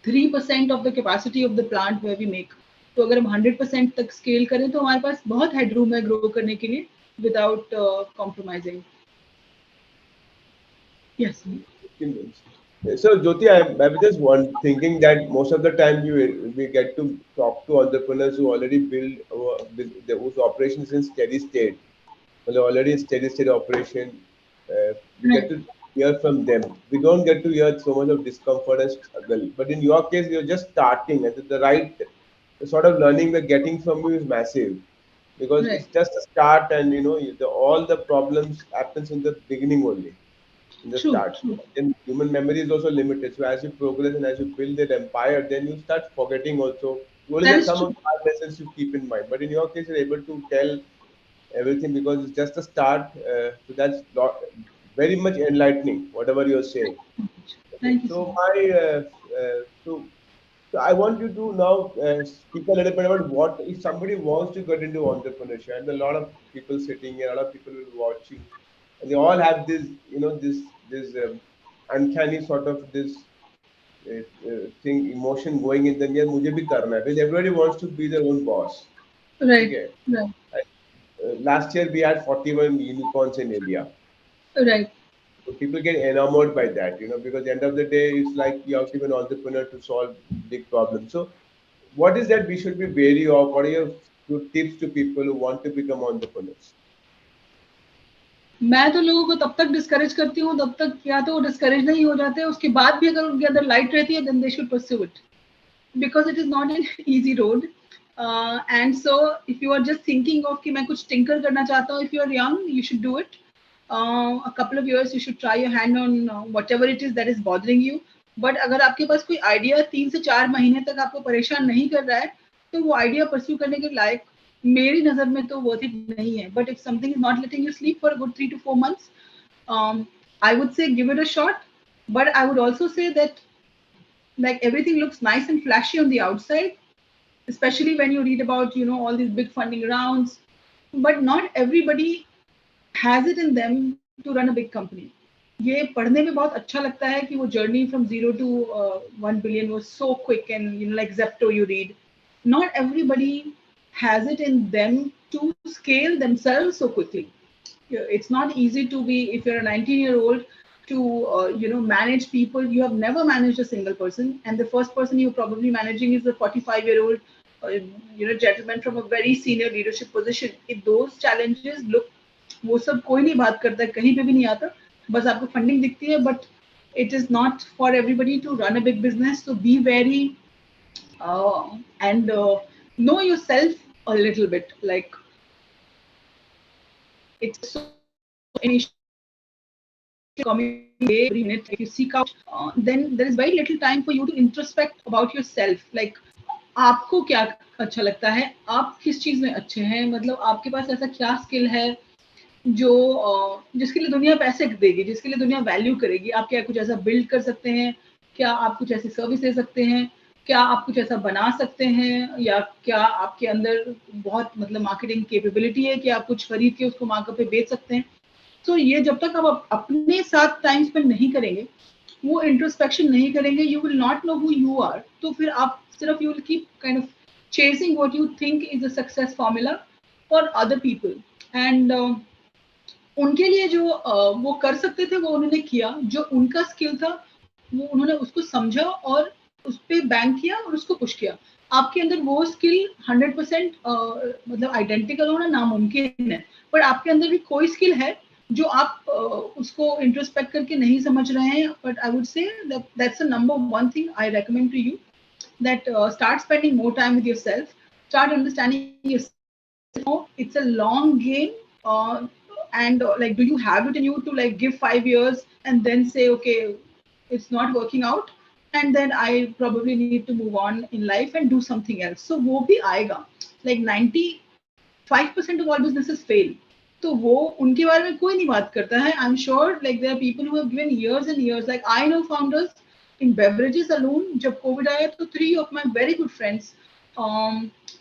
3% of the capacity of the plant where we make. तो अगर हम 100% तक स्केल करें तो हमारे पास बहुत हेडरूम है ग्रो करने के लिए without compromising. Yes. So Jyoti, I was just thinking that most of the time we get to talk to entrepreneurs who already build whose operations in steady state, well, already in steady state operation. We get to hear from them. We don't get to hear so much of discomfort and struggle. But in your case, you're just starting, and the sort of learning we're getting from you is massive, because Right. it's just a start, and all the problems happens in the beginning only, in the True, start. true. Then human memory is also limited. So as you progress and as you build that empire, then you start forgetting also. You only That get is some of true. the hard lessons you keep in mind. But in your case, you're able to tell everything because it's just a start. So that's very much enlightening, whatever you're saying. Okay. Thank you so So much. my so So I want you to now speak a little bit about what if somebody wants to get into entrepreneurship, and a lot of people sitting here, a lot of people will watching, and they all have this, this uncanny sort of this thing, emotion going in them. Yeah, मुझे भी करना है. Because everybody wants to be their own boss. Right, Okay. right, Last year we had 41 unicorns in India. right. So people get enamored by that, because at the end of the day, it's like you have to be an entrepreneur to solve big problems. So, what is that we should be wary of? What are your good tips to people who want to become entrepreneurs? मैं तो लोगों को तब तक discourage करती हूँ तब तक या तो वो डिस्करेज नहीं हो जाते, उसके बाद भी अगर उनके अंदर लाइट रहती है, then they should pursue it, because it is not an easy road. And so if you are just thinking of कि मैं कुछ tinker करना चाहता हूँ, if you are young you should do it. A couple of years you should try your hand on whatever it is that is bothering you. But अगर आपके पास कोई idea 3 से 4 महीने तक आपको परेशान नहीं कर रहा है, तो वो आइडिया परस्यू करने के लायक मेरी नजर में तो वर्थ इट नहीं है. But if something is not letting you sleep for a good 3 to 4 months, I would say give it a shot. But I would also say that like everything looks nice and flashy on the outside, especially when you read about all these big funding rounds, but not everybody has it in them to run a big company. ये पढ़ने में बहुत अच्छा लगता है कि वो journey from 0 to 1 billion was so quick, and like Zepto you read, not everybody has it in them to scale themselves so quickly. It's not easy to be, if you're a 19-year-old, to manage people. You have never managed a single person, and the first person you're probably managing is a 45-year-old gentleman from a very senior leadership position. If those challenges look, वो सब कोई नहीं बात करता, कहीं पे भी नहीं आता, बस आपको फंडिंग दिखती है, but it is not for everybody to run a big business. So be very and know yourself a little bit. Like it's so coming every minute. If you seek out, then there is very little time for you to introspect about yourself. Like आपको क्या अच्छा लगता है, आप किस चीज में अच्छे हैं, मतलब आपके पास ऐसा क्या स्किल है जो जिसके लिए दुनिया पैसे देगी, जिसके लिए दुनिया वैल्यू करेगी. आप क्या कुछ ऐसा बिल्ड कर सकते हैं, क्या आप कुछ ऐसी सर्विस दे सकते हैं, क्या आप कुछ ऐसा बना सकते हैं, या क्या आपके अंदर बहुत मतलब मार्केटिंग कैपेबिलिटी है कि आप कुछ खरीद के उसको मार्केट पे बेच सकते हैं. तो ये जब तक आप अपने साथ टाइम स्पेंड नहीं करेंगे, वो इंट्रोस्पेक्शन नहीं करेंगे, you will not know who you are. तो फिर आप सिर्फ you will keep kind of chasing what you think is a success formula for other people. And उनके लिए जो वो कर सकते थे वो उन्होंने किया, जो उनका स्किल था वो उन्होंने उसको समझा और उस पर बैंक किया और उसको पुश किया. आपके अंदर वो स्किल 100% मतलब आइडेंटिकल होना नामुमकिन है, पर आपके अंदर भी कोई स्किल है जो आप उसको इंट्रोस्पेक्ट करके नहीं समझ रहे हैं. But I would say that's the number one thing I recommend to you, that start spending more time with yourself, start understanding yourself. It's a long game, and like, do you have it in you to like give 5 years and then say, okay, it's not working out, and then I probably need to move on in life and do something else. So वो भी आएगा. Like 95% of all businesses fail. तो वो उनके बारे में कोई नहीं बात करता है. I'm sure like there are people who have given years and years. Like I know founders in beverages alone. जब COVID आया तो 3 of my very good friends,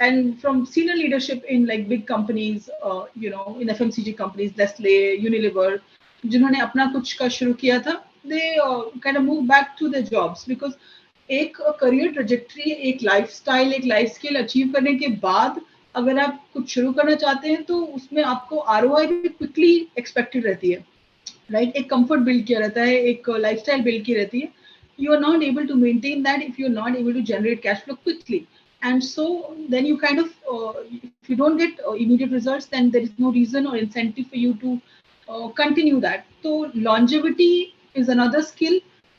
and from senior leadership in like big companies, in FMCG companies, Nestle, Unilever, जिन्होंने अपना कुछ का शुरू किया था, they kind of move back to their jobs because एक करियर ट्रेजेक्ट्री, एक लाइफस्टाइल, एक लाइफ स्किल अचीव करने के बाद अगर आप कुछ शुरू करना चाहते हैं तो उसमें आपको ROI भी क्विकली एक्सपेक्टेड रहती है, राइट. एक कंफर्ट बिल्ड किया रहता है, एक लाइफस्टाइल बिल्ड की रहती है. You are not able to maintain that if you're not able to generate cash flow quickly. And so then you kind of, if you don't get immediate results, then there is no reason or incentive for you to continue that. So longevity is another skill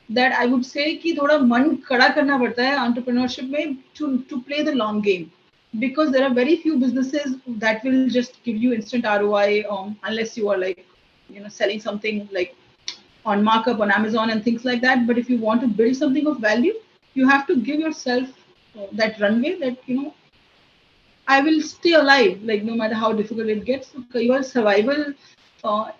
that I would say कि थोड़ा मन खड़ा करना पड़ता है entrepreneurship में to play the long game, because there are very few businesses that will just give you instant ROI, unless you are like selling something like on markup on Amazon and things like that. But if you want to build something of value, you have to give yourself that runway that I will stay alive, like no matter how difficult it gets. So your survival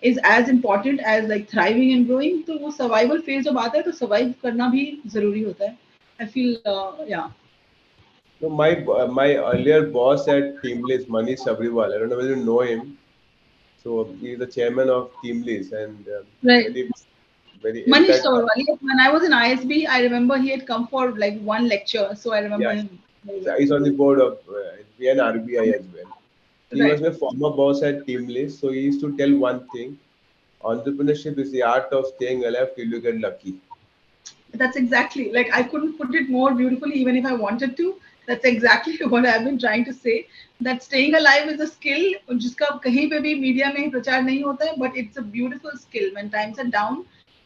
is as important as like thriving and growing. तो वो survival phase जब आता है तो survive करना भी जरूरी होता है. I feel yeah. So my earlier boss at Teamlist, Manish Sabriwal, I don't know whether you know him. So he's the chairman of Teamlist and Right. very, very. In Manish fact, Sawarwal. Yes, when I was in ISB, I remember he had come for like one lecture, so I remember yeah, him very well. he's on the board of and RBI as well. So he was Right. my former boss at Teamlist. So he used to tell one thing: entrepreneurship is the art of staying alive till you get lucky. That's exactly like I couldn't put it more beautifully, even if I wanted to. That's exactly what I've been trying to say. That staying alive is a skill, जिसका कहीं पे भी media में प्रचार नहीं होता है, but it's a beautiful skill when times are down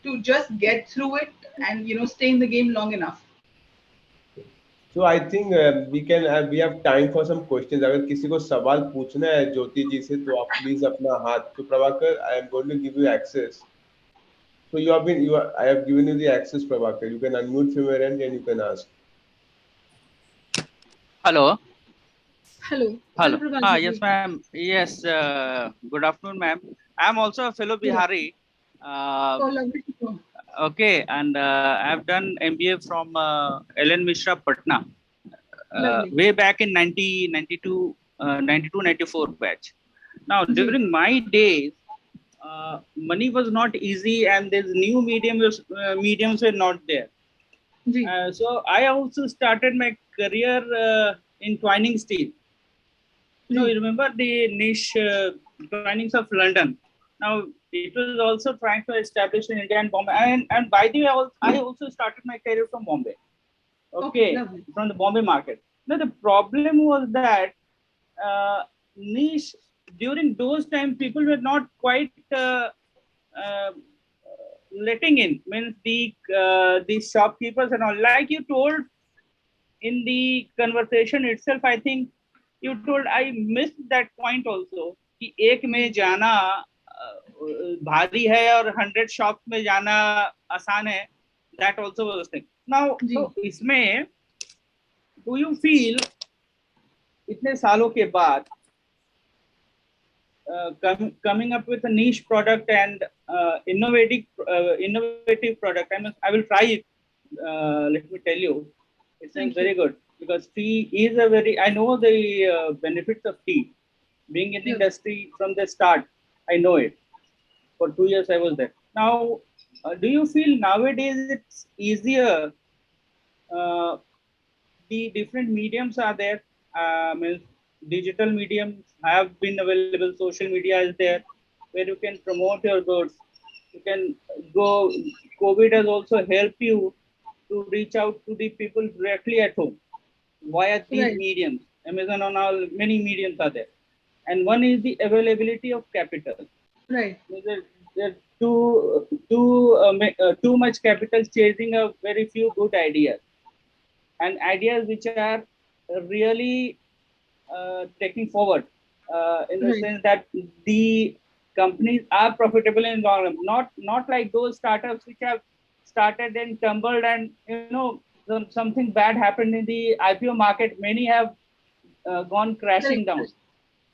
to just get through it and stay in the game long enough. So I think we have time for some questions. अगर किसी को सवाल पूछना है ज्योति जी से तो आप प्लीज अपना हाथ तो Prabhakar I am going to give you access. So I have given you the access Prabhakar. You can unmute from your end and you can ask. Hello. Hello, Hello. hello, Prabhas Yes, ji. ma'am. Yes. Good afternoon, ma'am. I'm also a fellow Good. Bihari. Uh, Oh, lovely to know. okay, and I've done MBA from Ellen Mishra, Patna, Lovely. way back in 1992, 92, 94 batch. Now, Ji, during my days, money was not easy, and these new mediums were not there. ji, So I also started my career in twining steel. You ji. remember the niche twinings of London. Now it was also trying to establish in India and Bombay. And by the way, I also started my career from Bombay. Okay, Okay, lovely. from the Bombay market. Now the problem was that uh, niche during those times people were not quite uh, letting in. Means the shopkeepers and all. Like you told in the conversation itself, I think you told I missed that point also कि एक में जाना भारी है और 100 shop में जाना आसान है. That also was thing. Now जी. तो इसमें do you feel इतने सालों के बाद coming up with a niche product and innovative product, I will try it. Let me tell you, it's very good because tea is a very. I know the benefits of tea. Being in the industry from the start, I know it. For 2 years, I was there. Now, do you feel nowadays it's easier? Uh, the different mediums are there. Means digital mediums have been available. Social media is there, where you can promote your goods. You can go. COVID has also helped you to reach out to the people directly at home via these Right. mediums. Amazon and all, many mediums are there. And one is the availability of capital. Right. There's too much capital chasing a very few good ideas, and ideas which are really taking forward in the Right. sense that the companies are profitable in long run. Not like those startups which have started and tumbled, and something bad happened in the IPO market. Many have gone crashing Correct. down.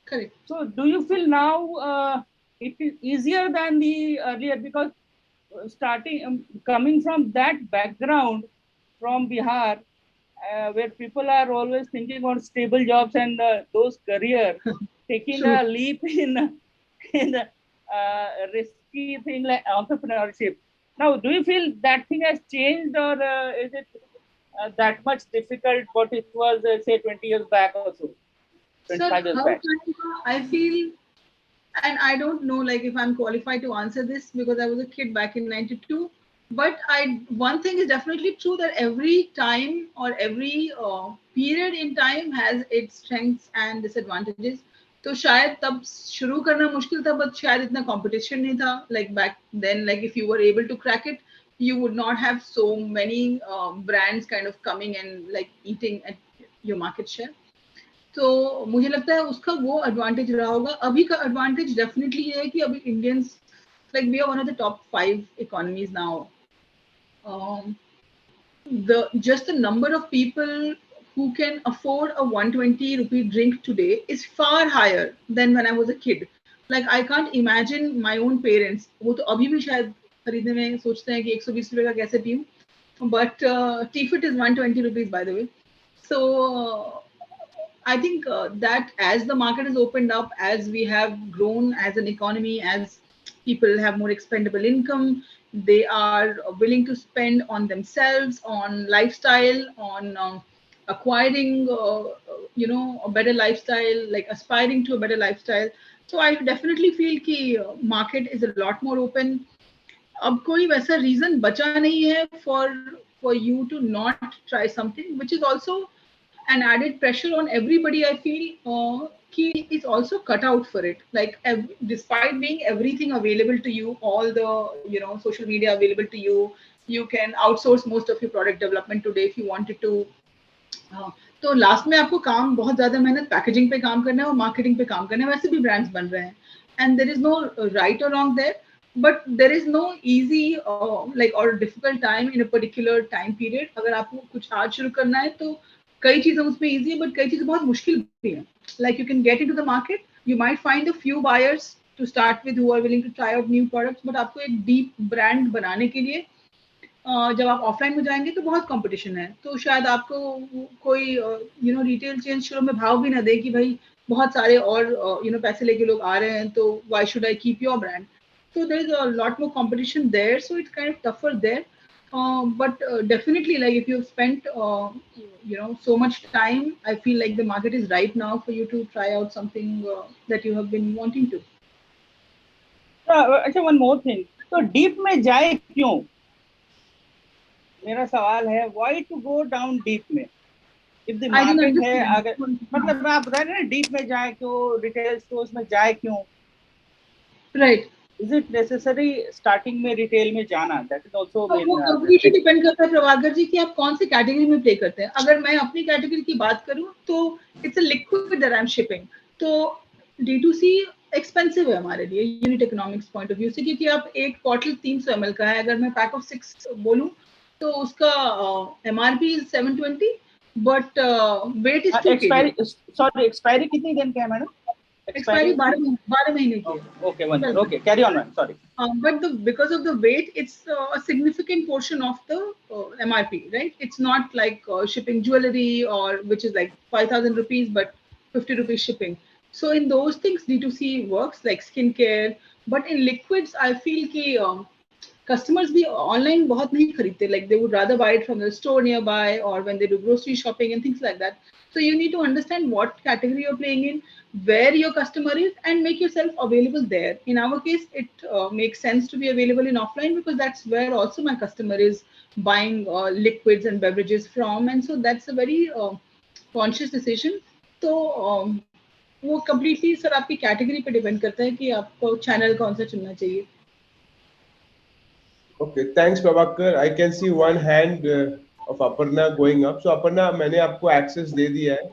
Correct. So do you feel now it is easier than the earlier, because starting coming from that background from Bihar, where people are always thinking on stable jobs and those career, taking True. a leap in risky thing like entrepreneurship. Now, do you feel that thing has changed, or is it that much difficult what it was, say, 20 years back or so, Sir, 25 years how back? I feel, and I don't know like if I'm qualified to answer this because I was a kid back in 92. But one thing is definitely true that every time or every period in time has its strengths and disadvantages. तो शायद तब शुरू करना मुश्किल था, but शायद इतना competition नहीं था. Like back then, like if you were able to crack it, you would not have so many brands kind of coming and like eating at your market share. तो मुझे लगता है उसका वो एडवांटेज रहा होगा. अभी का एडवांटेज डेफिनेटली ये है कि अभी Indians like we are one of the top 5 economies now. Just the number of people who can afford a 120 rupee drink today is far higher than when I was a kid. Like I can't imagine my own parents. वो तो अभी भी शायद खरीदने में सोचते हैं कि 120 रुपए का कैसे पीऊं. But tea fit is 120 rupees by the way. So I think that as the market has opened up, as we have grown as an economy, as people have more expendable income, they are willing to spend on themselves, on lifestyle, on acquiring, a better lifestyle, like aspiring to a better lifestyle. So I definitely feel कि market is a lot more open. अब कोई वैसा reason बचा नहीं है for you to not try something, which is also an added pressure on everybody. I feel ki is also cut out for it. Like despite being everything available to you, all the social media available to you, you can outsource most of your product development today if you wanted to. हाँ, तो last में आपको काम बहुत ज्यादा मेहनत packaging पे काम करना है और मार्केटिंग पे काम करना है. वैसे भी ब्रांड्स बन रहे हैं and there is no right or wrong there, but there is no easy like or difficult time in a particular time period. अगर आपको कुछ आज शुरू करना है तो कई चीजें उसमें इजी है, बट कई चीजें बहुत मुश्किल भी है. Like you can get into the market, you might find a few buyers to start with who are willing to try out new products, but आपको एक डीप ब्रांड बनाने के लिए जब आप ऑफलाइन में जाएंगे तो बहुत कंपटीशन है. तो शायद आपको कोई रिटेल चेन शुरू में भाव भी ना दे कि भाई बहुत सारे और पैसे लेके लोग आ रहे हैं, तो why should I keep your brand. So there is a lot more competition there, so it's kind of tougher there. But definitely, like if you've spent so much time, I feel like the market is right now for you to try out something that you have been wanting to. अच्छा, one more thing. तो deep में जाए क्यों? मेरा सवाल है, why to go down deep में? If the market है, अगर मतलब आप बता रहे हैं डीप में जाए क्यों, रिटेल स्टोर्स में जाए क्यों? Right. Is it necessary starting में रिटेल में जाना? That is also वो completely डिपेंड करता है प्रभाकर जी कि आप कौन सी कैटेगरी में प्ले करते हैं. अगर मैं अपनी कैटेगरी की बात करूं तो it's a liquid that I M shipping. तो D2C एक्सपेंसिव है हमारे लिए unit economics point of view से, क्योंकि आप एक बॉटल 300 ml का है. अगर मैं पैक ऑफ 6 बोलूं तो उसका MRP is 720, but weight is 2 kg. Sorry, expiry कितनी दिन का है मैडम? Expiry 12 महीने की है. Okay, carry on, sorry. But because of the weight, it's a significant portion of the MRP, right? It's not like shipping jewelry or which is like 5,000 rupees, but 50 rupees shipping. So in those things, D2C works like skincare. But in liquids, I feel कि customers भी online बहुत नहीं खरीदते. Like they would rather buy it from the store nearby or when they do grocery shopping and things like that. So you need to understand what category you're playing in, where your customer is, and make yourself available there. In our case, it makes sense to be available in offline because that's where also my customer is buying liquids and beverages from, and so that's a very conscious decision. So वो completely sir आपकी category पे depend करता है कि आपको channel कौन सा चुनना चाहिए. Okay, thanks Prabhakar. I can see one hand of Aparna going up. So Aparna, मैंने आपको access दे दिया है.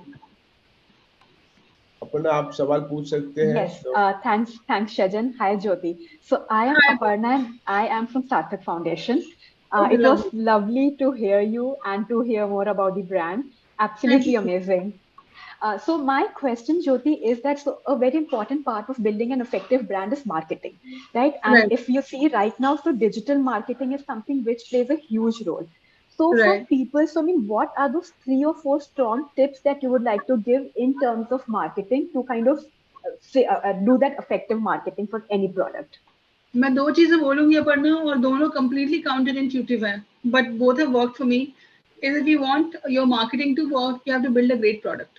Aparna, आप सवाल पूछ सकते हैं. Yes, thanks Shajan. Hi Jyoti. So I am Aparna and I am from Sarthak Foundation. It was lovely to hear you and to hear more about the brand. Absolutely amazing. So my question, Jyoti, is that a very important part of building an effective brand is marketing, right? And if you see right now, so digital marketing is something which plays a huge role. So for people, so I mean, what are those 3 or 4 strong tips that you would like to give in terms of marketing to kind of do that effective marketing for any product? मैं 2 चीजें बोलूंगी अपर्णा और दोनों completely counterintuitive हैं, but both have worked for me. Is if you want your marketing to work, you have to build a great product.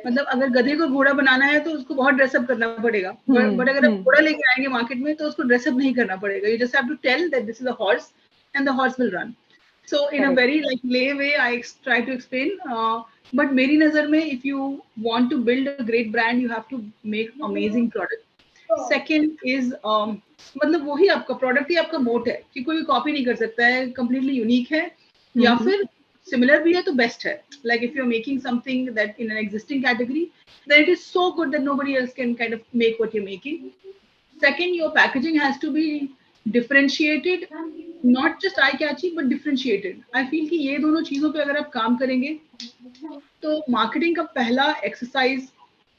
मतलब अगर गधे को घोड़ा बनाना है तो उसको बहुत ड्रेसअप करना पड़ेगा, बट अगर आप घोड़ा लेके आएंगे मार्केट में तो उसको ड्रेसअप नहीं करना पड़ेगा. You just have to tell that this is a horse and the horse will run. So in a very like lay way, I try to explain. But मेरी नजर में, if you want to build a great brand, you have to make amazing product. Second is मतलब वही आपका product ही आपका मोट है कि कोई कॉपी नहीं कर सकता है, completely unique है, या फिर similar भी है तो best है. Like if you're making something that in an existing category, then it is so good that nobody else can kind of make what you're making. Second, your packaging has to be differentiated, not just eye catchy but differentiated. I feel कि ये दोनों चीजों पे अगर आप काम करेंगे तो marketing का पहला exercise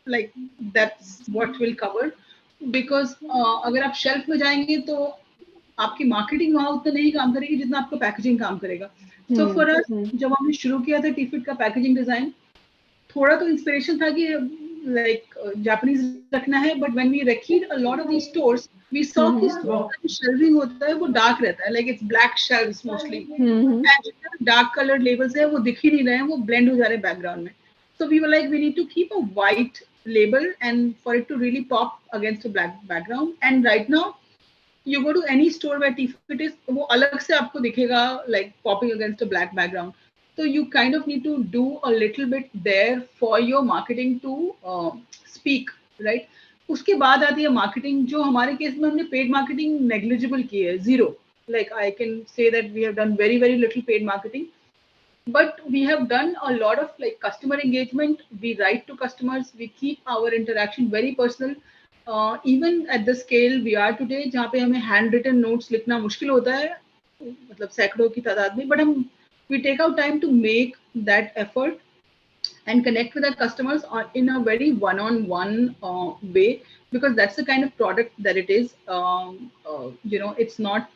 like that's what will cover. Because अगर आप shelf में जाएंगे तो आपकी मार्केटिंग वहाँ उतना नहीं काम करेगी जितना आपका पैकेजिंग काम करेगा. So for us, जब हमने शुरू किया था टी-फिट का पैकेजिंग डिजाइन, थोड़ा तो इंस्पिरेशन था कि लाइक जापानीज रखना है, but when we recced a lot of these stores, we saw कि स्टोर का जो शेल्विंग होता है वो डार्क रहता है, like it's black shelves mostly, and dark coloured labels है वो दिख ही नहीं रहे हैं, वो ब्लेंड हो जा रहे हैं बैकग्राउंड में. So we were like, we need to keep a white label and for it to really pop against a black background. And right now, you go to any store where T-Fit is, वो अलग से आपको दिखेगा like popping against a black background. So you kind of need to do a little bit there for your marketing to speak, right? उसके बाद आती है marketing, जो हमारे केस में हमने paid marketing negligible की है, zero. Like I can say that we have done very very little paid marketing, but we have done a lot of like customer engagement. We write to customers, we keep our interaction very personal. Even at the scale we are today, जहाँ पे हमें hand written notes लिखना मुश्किल होता है, मतलब सैकड़ों की तादाद में, but हम we take out time to make that effort and connect with our customers in a very one-on-one way, because that's the kind of product that it is. It's not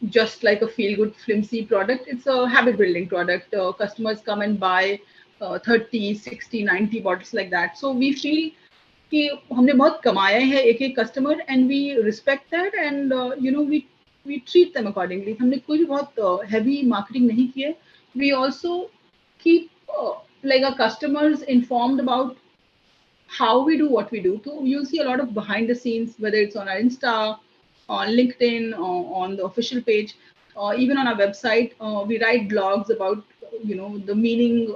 just like a feel good flimsy product, it's a habit building product. Customers come and buy 30 60 90 bottles like that, so we feel कि हमने बहुत कमाया है एक एक customer, and we respect that, and we treat them accordingly. हमने कोई भी बहुत हैवी मार्केटिंग नहीं की है. We also keep like our customers informed about how we do what we do. So you'll see a lot of behind the scenes, whether it's on our Insta, on LinkedIn, or on the official page, or even on our website. We write blogs about the meaning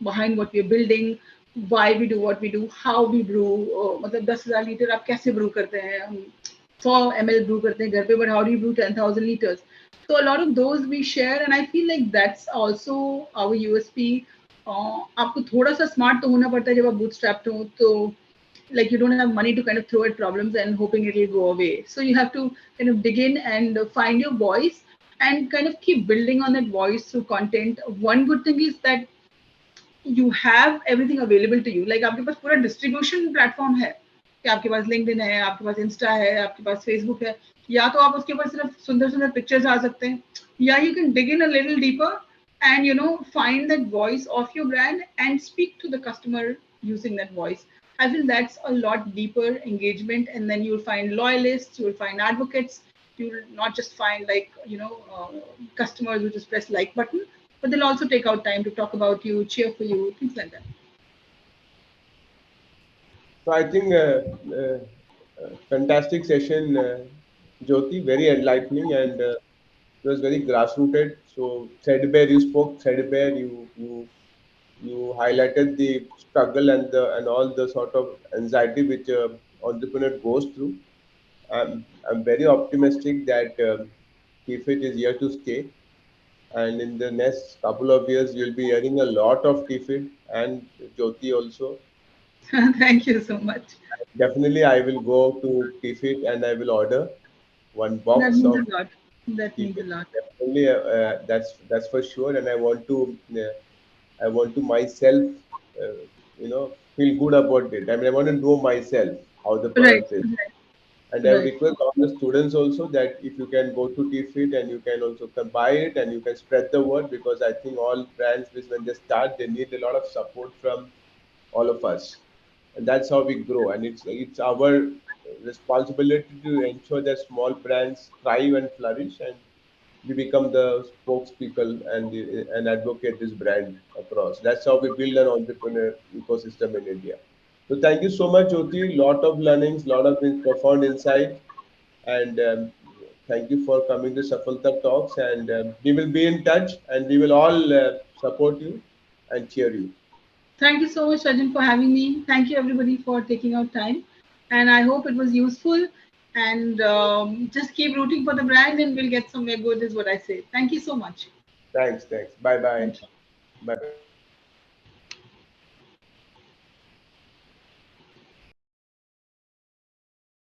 behind what we're building, why we do what we do, how we brew. मतलब 10,000 litre आप कैसे brew करते हैं, हम 100 ml brew करते हैं घर पे, but how do you brew 10,000 liters? So a lot of those we share, and I feel like that's also our USP. आपको थोड़ा सा स्मार्ट तो होना पड़ता है जब आप bootstrapped हो, तो like you don't have money to kind of throw at problems and hoping it will go away. So you have to kind of dig in and find your voice and kind of keep building on that voice through content. One good thing is that you have everything available to you. Like आपके पास पूरा distribution platform है, कि आपके पास LinkedIn है, आपके पास Insta है, आपके पास Facebook है, या तो आप उसके ऊपर सिर्फ सुंदर सुंदर पिक्चर्स आ सकते हैं, या you can dig in a little deeper and find that voice of your brand and speak to the customer using that voice. I feel that's a lot deeper engagement, and then you'll find loyalists, you'll find advocates, you'll not just find like customers who just press like button, but they'll also take out time to talk about you, cheer for you, things like that. So I think fantastic session, Jyoti, very enlightening, and it was very grassrooted. So threadbare, you spoke threadbare. You highlighted the struggle and all the sort of anxiety which entrepreneur goes through. I'm very optimistic that TFIT is here to stay, and in the next couple of years you'll be hearing a lot of TFIT and Jyoti also. Thank you so much. Definitely, I will go to TFIT and I will order one That box means of a lot. That means a TFIT. lot. Definitely, that's for sure. And I want to myself, feel good about it. I mean, I want to know myself how the Right, product is. right, And I would right. request all the students also that if you can go to TFIT and you can also come buy it and you can spread the word, because I think all brands, when they start, they need a lot of support from all of us, and that's how we grow. And it's our responsibility to ensure that small brands thrive and flourish, and we become the spokespeople and advocate this brand across. That's how we build an entrepreneur ecosystem in India. So thank you so much, Jyoti. Lot of learnings, lot of profound insight, and thank you for coming to Safalta Talks. And we will be in touch, and we will all support you and cheer you. Thank you so much, Rajan, for having me. Thank you, everybody, for taking out time. And I hope it was useful. And just keep rooting for the brand, and we'll get somewhere good, is what I say. Thank you so much. Thanks. Bye bye. Thank you. Bye bye.